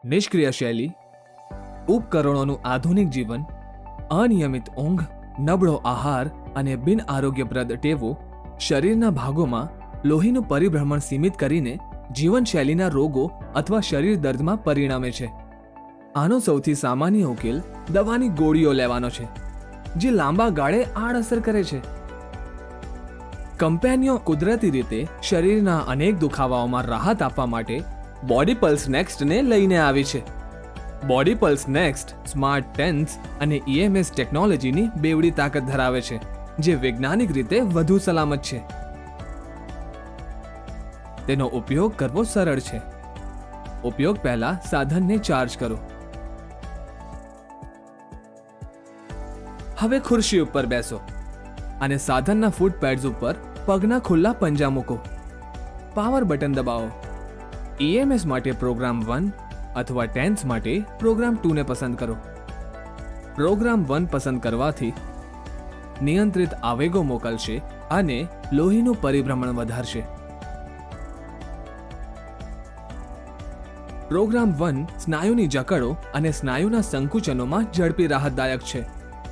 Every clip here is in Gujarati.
નિષ્ક્રિય શૈલી, ઉપકરણોનું આધુનિક જીવન, અનિયમિત ઊંઘ, નબળો આહાર અને બિન આરોગ્યપ્રદ ટેવો શરીરના ભાગોમાં લોહીનું પરિભ્રમણ સીમિત કરીને જીવનશૈલીના રોગો અથવા શરીર દર્દમાં પરિણમે છે. આનો સૌથી સામાન્ય ઉકેલ દવાની ગોળીઓ લેવાનો છે, જે લાંબા ગાળે આડઅસર કરે છે. કંપનીઓ કુદરતી રીતે શરીરના અનેક દુખાવાઓમાં રાહત આપવા માટે બોડી પલ્સ નેક્સ્ટને લઈને આવી છે. Body pulse next smart TENS અને EMS ટેકનોલોજીની બેવડી તાકાત ધરાવે છે, જે વૈજ્ઞાનિક રીતે વધુ સલામત છે. તેનો ઉપયોગ કરવો સરળ છે. ઉપયોગ પહેલા સાધનને ચાર્જ કરો. હવે ખુરશી ઉપર બેસો અને સાધનના ફૂટ પેડ્સ ઉપર પગના ખુલ્લા પંજા મૂકો. પાવર બટન દબાવો. EMS માટે પ્રોગ્રામ 1 અથવા ટેન્સ માટે પ્રોગ્રામ 2 ને પસંદ કરો. પ્રોગ્રામ 1 પસંદ કરવાથી નિયંત્રિત આવેગો મોકલશે અને લોહીનું પરિભ્રમણ વધારશે. પ્રોગ્રામ 1 સ્નાયુની જકડો અને સ્નાયુના સંકુચનોમાં ઝડપી રાહતદાયક છે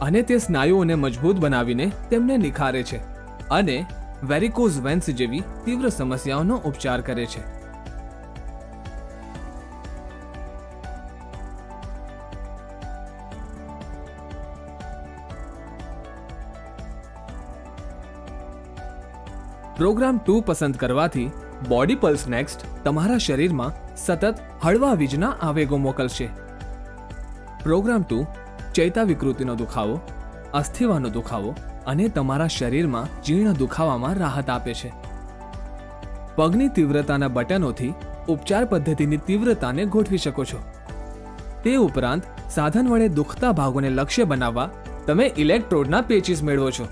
અને તે સ્નાયુઓને મજબૂત બનાવીને તેમને નિખારે છે અને વેરિકોઝ વેન્સ જેવી તીવ્ર સમસ્યાઓનો ઉપચાર કરે છે. પ્રોગ્રામ 2 પસંદ કરવાથી બોડી પલ્સ નેક્સ્ટ તમારા શરીરમાં સતત હળવા વીજના આવેગો મોકલશે. પ્રોગ્રામ 2 ચૈતા વિકૃતિનો દુખાવો, અસ્થિવાનો દુખાવો અને તમારા શરીરમાં જીર્ણ દુખાવામાં રાહત આપે છે. પગની તીવ્રતાના બટનોથી ઉપચાર પદ્ધતિની તીવ્રતાને ગોઠવી શકો છો. તે ઉપરાંત સાધન વડે દુખતા ભાગોને લક્ષ્ય બનાવવા તમે ઇલેક્ટ્રોડના પેચીસ મેળવો છો.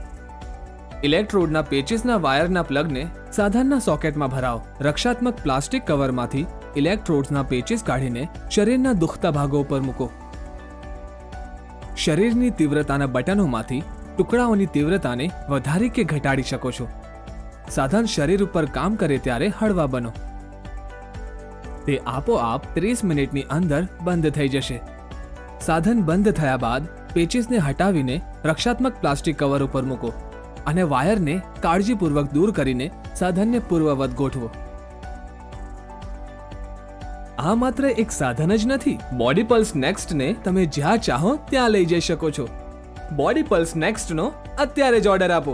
ઇલેક્ટ્રોડના પેચીસના વાયરના પ્લગને સાધનના સોકેટમાં ભરાવો. રક્ષાત્મક પ્લાસ્ટિક કવરમાંથી ઇલેક્ટ્રોડ્સના પેચીસ કાઢીને શરીરના દુખતા ભાગો ઉપર મૂકો. શરીરની તીવ્રતાના બટનોમાંથી ટુકડાઓની તીવ્રતાને વધારી કે ઘટાડી શકો છો. સાધન શરીર ઉપર કામ કરે ત્યારે હળવા બનો. તે આપોઆપ 30 મિનિટની અંદર બંધ થઈ જશે. સાધન બંધ થયા બાદ પેચીસને હટાવીને રક્ષાત્મક પ્લાસ્ટિક કવર ઉપર મૂકો અને વાયરને કાળજીપૂર્વક દૂર કરીને સાધનને પૂર્વવત ગોઠવો. આ માત્ર એક સાધન જ નથી. બોડી પલ્સ નેક્સ્ટને તમે જ્યાં ચાહો ત્યાં લઈ જઈ શકો છો. બોડી પલ્સ નેક્સ્ટનો અત્યારે જ ઓર્ડર આપો.